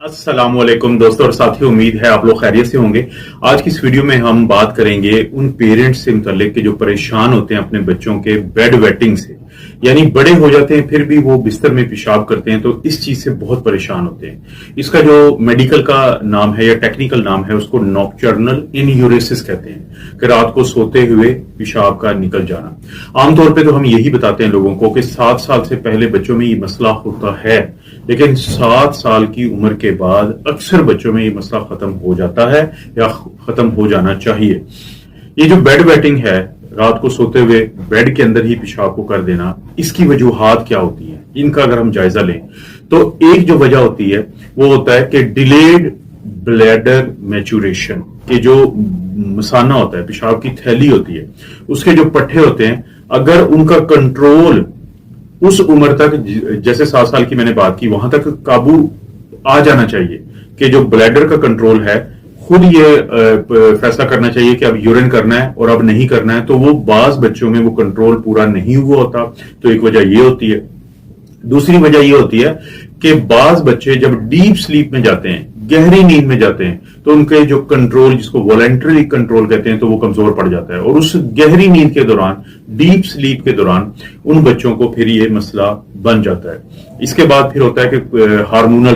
अस्सलाम वालेकुम दोस्तों और साथियों, उम्मीद है आप लोग खैरियत से होंगे। आज की इस वीडियो में हम बात करेंगे उन पेरेंट्स से मुतल्लिक के जो परेशान होते हैं अपने बच्चों के बेड वेटिंग से, यानी बड़े हो जाते हैं फिर भी वो बिस्तर में पेशाब करते हैं, तो इस चीज से बहुत परेशान होते हैं। इसका जो मेडिकल का नाम है या टेक्निकल नाम है उसको नॉक्टर्नल इन्यूरेसिस कहते हैं, कि रात को सोते हुए पेशाब का निकल जाना। आमतौर पे तो हम यही बताते हैं लोगों को कि 7 साल से पहले बच्चों में ये मसला होता है, लेकिन 7 साल की उम्र के बाद अक्सर बच्चों में ये मसला खत्म हो जाता है या खत्म हो जाना चाहिए। ये जो बेड वेटिंग है, रात को सोते हुए बेड के अंदर ही पेशाब को कर देना, इसकी वजूहात क्या होती है, इनका अगर हम जायजा लें तो एक जो वजह होती है वो होता है कि डिलेड ब्लैडर मैचुरेशन के जो मसाना होता है, पेशाब की थैली होती है, उसके जो पट्टे होते हैं, अगर उनका कंट्रोल उस उम्र तक, जैसे 7 साल की मैंने बात की, वहां तक काबू आ जाना चाहिए कि जो ब्लैडर का कंट्रोल है खुद ये फैसला करना चाहिए कि अब यूरिन करना है और अब नहीं करना है, तो वो बाज बच्चों में वो कंट्रोल पूरा नहीं हुआ होता। तो एक वजह ये होती है। दूसरी वजह ये होती है कि बाज बच्चे जब डीप स्लीप में जाते हैं, गहरी नींद में जाते हैं, तो उनके जो कंट्रोल, जिसको वॉलंटरी कंट्रोल कहते हैं, तो वो कमजोर पड़ जाता है, और उस गहरी नींद के दौरान, डीप स्लीप के दौरान उन बच्चों को फिर ये मसला बन जाता है। इसके बाद फिर होता है कि हार्मोनल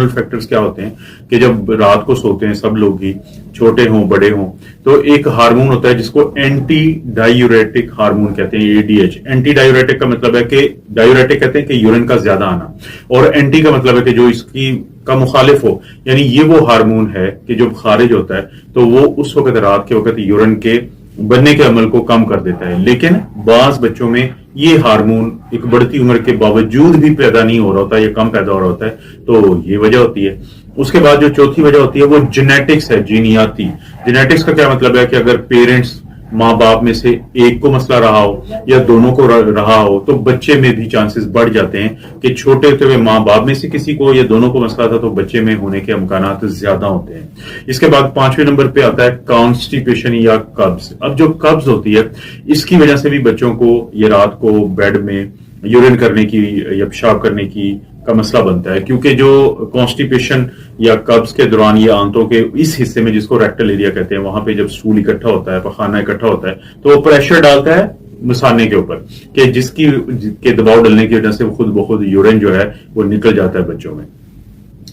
फैक्टर्स क्या होते हैं कि जब रात को सोते हैं सब लोग ही, छोटे हों बड़े हों, तो एक हार्मोन होता है जिसको एंटी डायूरेटिक हार्मोन कहते हैं, एडीएच। एंटी डायूरेटिक का मतलब है कि, डायूरेटिक कहते हैं कि यूरिन का ज्यादा आना, और एंटी का मतलब है कि जो इसकी का मुखालिफ हो, यानी ये वो हार्मोन है कि जब खारिज होता है तो वो उस वक्त, रात के वक्त, यूरिन के बनने के अमल को कम कर देता है। लेकिन बाज बच्चों में ये हार्मोन एक बढ़ती उम्र के बावजूद भी पैदा नहीं हो रहा होता, ये कम पैदा हो रहा होता है, तो ये वजह होती है। उसके बाद जो चौथी वजह होती है वो जेनेटिक्स है, जीनियाती। जेनेटिक्स का क्या मतलब है कि अगर पेरेंट्स, माँ बाप में से एक को मसला रहा हो या दोनों को रहा हो, तो बच्चे में भी चांसेस बढ़ जाते हैं कि छोटे होते हुए माँ बाप में से किसी को या दोनों को मसला था तो बच्चे में होने के इम्कानात ज्यादा होते हैं। इसके बाद 5वें नंबर पे आता है कॉन्स्टिपेशन या कब्ज। अब जो कब्ज होती है, इसकी वजह से भी बच्चों को ये रात को बेड में यूरिन करने की या पेशाब करने की का मसला बनता है, क्योंकि जो कॉन्स्टिपेशन या कब्ज के दौरान ये आंतों के इस हिस्से में, जिसको रेक्टल एरिया कहते हैं, वहां पे जब स्टूल इकट्ठा होता है, पखाना इकट्ठा होता है, तो वो प्रेशर डालता है मसाने के ऊपर, कि जिसकी के दबाव डलने की वजह से वो खुद ब खुद यूरिन जो है वो निकल जाता है बच्चों में।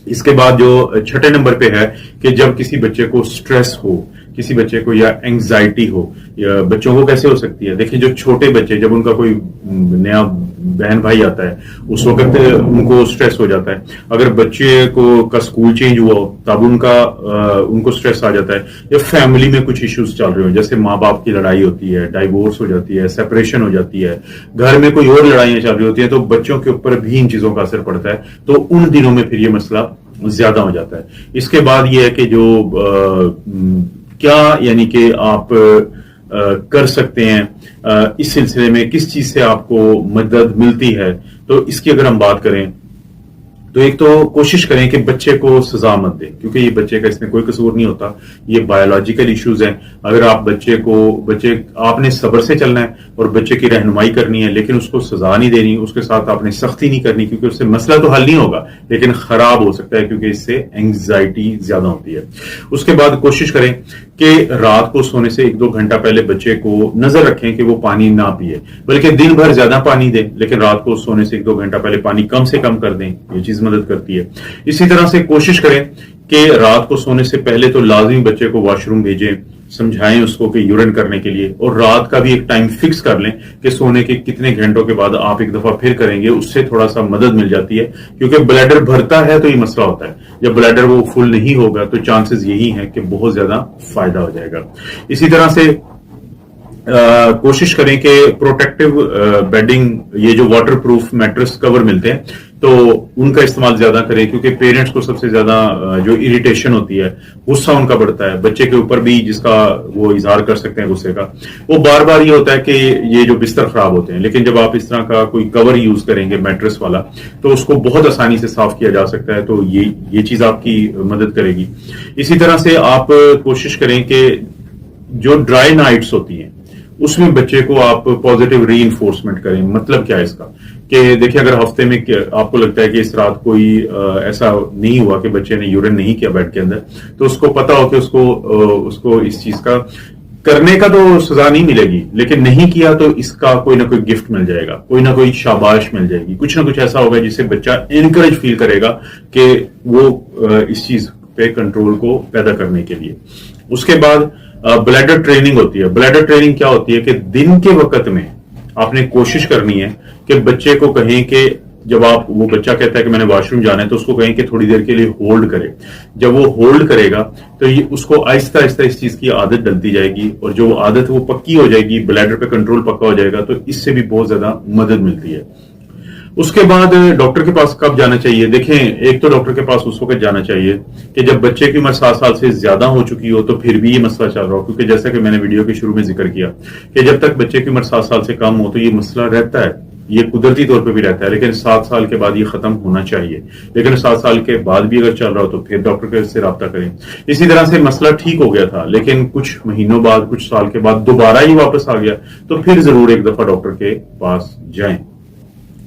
इसके बाद जो 6ठे नंबर पे है कि जब किसी बच्चे को स्ट्रेस हो, किसी बच्चे को या एंग्जाइटी हो, या बच्चों को कैसे हो सकती है, देखिए जो छोटे बच्चे, जब उनका कोई नया बहन भाई आता है उस वक्त उनको स्ट्रेस हो जाता है। अगर बच्चे को का स्कूल चेंज हुआ हो तब उनको स्ट्रेस आ जाता है, या फैमिली में कुछ इश्यूज चल रहे हो, जैसे माँ बाप की लड़ाई होती है, डाइवोर्स हो जाती है, सेपरेशन हो जाती है, घर में कोई और लड़ाइयां चल रही होती है, तो बच्चों के ऊपर भी इन चीजों का असर पड़ता है, तो उन दिनों में फिर ये मसला ज्यादा हो जाता है। इसके बाद ये है कि जो क्या, यानी कि आप कर सकते हैं इस सिलसिले में, किस चीज से आपको मदद मिलती है, तो इसकी अगर हम बात करें तो एक तो कोशिश करें कि बच्चे को सजा मत दें, क्योंकि ये बच्चे का इसमें कोई कसूर नहीं होता, ये बायोलॉजिकल इश्यूज हैं। अगर आप बच्चे आपने सब्र से चलना है और बच्चे की रहनुमाई करनी है, लेकिन उसको सजा नहीं देनी, उसके साथ आपने सख्ती नहीं करनी, क्योंकि उससे मसला तो हल नहीं होगा लेकिन खराब हो सकता है, क्योंकि इससे एंग्जाइटी ज्यादा होती है। उसके बाद कोशिश करें कि रात को सोने से 1-2 घंटा पहले बच्चे को नजर रखें कि वो पानी ना पिए, बल्कि दिन भर ज्यादा पानी दें, लेकिन रात को सोने से 1-2 घंटा पहले पानी कम से कम कर दें, ये चीज मदद करती है। इसी तरह से कोशिश करें कि रात को सोने से पहले तो लाजमी बच्चे को वॉशरूम भेजें, समझाएं उसको कि यूरिन करने के लिए, और रात का भी एक टाइम फिक्स कर लें कि सोने के कितने घंटों के बाद आप एक दफा फिर करेंगे, उससे थोड़ा सा मदद मिल जाती है, क्योंकि ब्लैडर भरता है तो ये मसला होता है, जब ब्लैडर वो फुल नहीं होगा तो चांसेस यही हैं कि बहुत ज्यादा फायदा हो जाएगा। इसी तरह से कोशिश करें कि प्रोटेक्टिव बेडिंग, ये जो वाटर प्रूफ मैट्रेस कवर मिलते हैं, तो उनका इस्तेमाल ज्यादा करें, क्योंकि पेरेंट्स को सबसे ज्यादा जो इरिटेशन होती है, गुस्सा उनका बढ़ता है, बच्चे के ऊपर भी जिसका वो इजहार कर सकते हैं गुस्से का, वो बार बार ये होता है कि ये जो बिस्तर खराब होते हैं। लेकिन जब आप इस तरह का कोई कवर यूज करेंगे मैट्रेस वाला, तो उसको बहुत आसानी से साफ किया जा सकता है, तो ये चीज आपकी मदद करेगी। इसी तरह से आप कोशिश करें कि जो ड्राई नाइट्स होती हैं उसमें बच्चे को आप पॉजिटिव री इन्फोर्समेंट करें। मतलब क्या है इसका कि देखिए, अगर हफ्ते में आपको लगता है कि इस रात कोई ऐसा नहीं हुआ कि बच्चे ने यूरिन नहीं किया बेड के अंदर, तो उसको पता हो कि उसको इस चीज का करने का तो सजा नहीं मिलेगी, लेकिन नहीं किया तो इसका कोई ना कोई गिफ्ट मिल जाएगा, कोई ना कोई शाबाश मिल जाएगी, कुछ ना कुछ ऐसा होगा जिससे बच्चा इनकरेज फील करेगा कि वो इस चीज पे कंट्रोल को पैदा करने के लिए। उसके बाद ब्लैडर ट्रेनिंग होती है। ब्लैडर ट्रेनिंग क्या होती है कि दिन के वक्त में आपने कोशिश करनी है कि बच्चे को कहें कि जब वो बच्चा कहता है कि मैंने वॉशरूम जाना है, तो उसको कहें कि थोड़ी देर के लिए होल्ड करे। जब वो होल्ड करेगा तो ये उसको आहिस्ता आहिस्ता इस चीज की आदत डलती जाएगी, और जो आदत वो पक्की हो जाएगी, ब्लैडर पे कंट्रोल पक्का हो जाएगा, तो इससे भी बहुत ज्यादा मदद मिलती है। उसके बाद डॉक्टर के पास कब जाना चाहिए? देखें, एक तो डॉक्टर के पास उस वक्त जाना चाहिए कि जब बच्चे की उम्र 7 साल से ज्यादा हो चुकी हो, तो फिर भी ये मसला चल रहा हो, क्योंकि जैसा कि मैंने वीडियो के शुरू में जिक्र किया कि जब तक बच्चे की उम्र 7 साल से कम हो तो ये मसला रहता है, ये कुदरती तौर पे भी रहता है, लेकिन 7 साल के बाद ये खत्म होना चाहिए। लेकिन 7 साल के बाद भी अगर चल रहा हो तो फिर डॉक्टर से रब्ता करें। इसी तरह से मसला ठीक हो गया था, लेकिन कुछ महीनों बाद, कुछ साल के बाद दोबारा ही वापस आ गया, तो फिर जरूर एक दफा डॉक्टर के पास जाएं।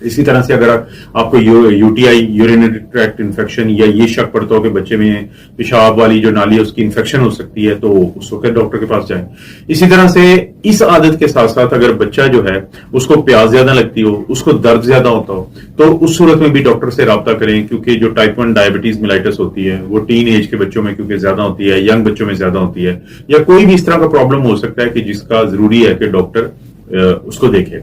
इसी तरह से अगर आपको यूटीआई, यूरिनरी ट्रैक्ट इन्फेक्शन, या ये शक पड़ता हो कि बच्चे में पेशाब वाली जो नाली है उसकी इन्फेक्शन हो सकती है, तो उस वक्त डॉक्टर के पास जाएं। इसी तरह से इस आदत के साथ साथ अगर बच्चा जो है उसको प्यास ज्यादा लगती हो, उसको दर्द ज्यादा होता हो, तो उस सूरत में भी डॉक्टर से रब्ता करें, क्योंकि जो टाइप 1 डायबिटीज मिलाइटिस होती है वो टीन एज के बच्चों में क्योंकि ज्यादा होती है, यंग बच्चों में ज्यादा होती है, या कोई भी इस तरह का प्रॉब्लम हो सकता है कि जिसका जरूरी है कि डॉक्टर उसको देखे।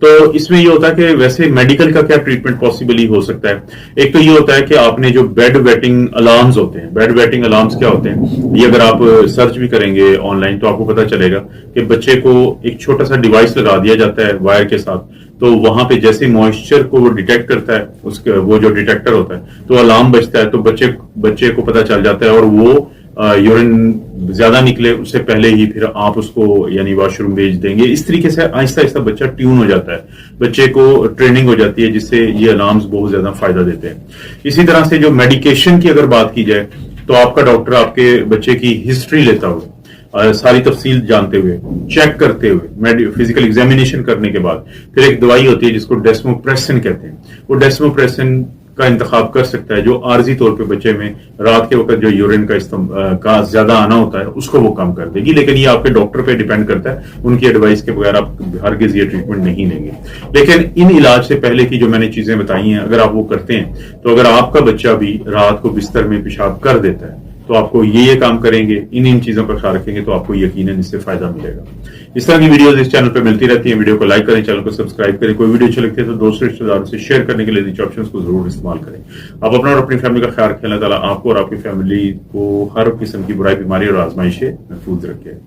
तो इसमें ये होता है कि वैसे मेडिकल का क्या ट्रीटमेंट पॉसिबली हो सकता है। एक तो ये होता है कि आपने जो बेड वेटिंग अलार्म्स होते हैं, बेड वेटिंग अलार्म्स क्या होते हैं, ये अगर आप सर्च भी करेंगे ऑनलाइन तो आपको पता चलेगा कि बच्चे को एक छोटा सा डिवाइस लगा दिया जाता है वायर के साथ, तो वहां पे जैसे मॉइस्चर को वो डिटेक्ट करता है, उसके वो जो डिटेक्टर होता है, तो अलार्म बजता है, तो बच्चे को पता चल जाता है, और वो यूरिन ज्यादा निकले उससे पहले ही फिर आप उसको यानी वॉशरूम भेज देंगे। इस तरीके से आहिस्ता आहिस्ता बच्चा ट्यून हो जाता है, बच्चे को ट्रेनिंग हो जाती है, जिससे ये अलार्म्स बहुत ज्यादा फायदा देते हैं। इसी तरह से जो मेडिकेशन की अगर बात की जाए, तो आपका डॉक्टर आपके बच्चे की हिस्ट्री लेता हुआ, सारी तफसील जानते हुए, चेक करते हुए, फिजिकल एग्जामिनेशन करने के बाद फिर एक दवाई होती है जिसको डेस्मोप्रेसिन कहते हैं, वो डेस्मोप्रेसिन का इंतखाब कर सकता है, जो आर्जी तौर पे बच्चे में रात के वक्त जो यूरिन का ज्यादा आना होता है उसको वो कम कर देगी। लेकिन ये आपके डॉक्टर पे डिपेंड करता है, उनकी एडवाइस के बगैर आप हरगिज ये ट्रीटमेंट नहीं लेंगे। लेकिन इन इलाज से पहले की जो मैंने चीजें बताई हैं, अगर आप वो करते हैं, तो अगर आपका बच्चा भी रात को बिस्तर में पेशाब कर देता है, तो आपको ये काम करेंगे, इन चीजों का ख्याल रखेंगे, तो आपको यकीनन इससे फायदा मिलेगा। इस तरह की वीडियोस इस चैनल पे मिलती रहती हैं। वीडियो को लाइक करें, चैनल को सब्सक्राइब करें। कोई वीडियो अच्छी लगती है तो दोस्तों रिश्तेदारों से शेयर करने के लिए नीचे ऑप्शंस को जरूर इस्तेमाल करें। आप अपना और अपनी फैमिली का ख्याल रखें। अल्लाह ताला आपको और आपकी फैमिली को हर किस्म की बुराई, बीमारी और आजमाइश से महफूज रखे।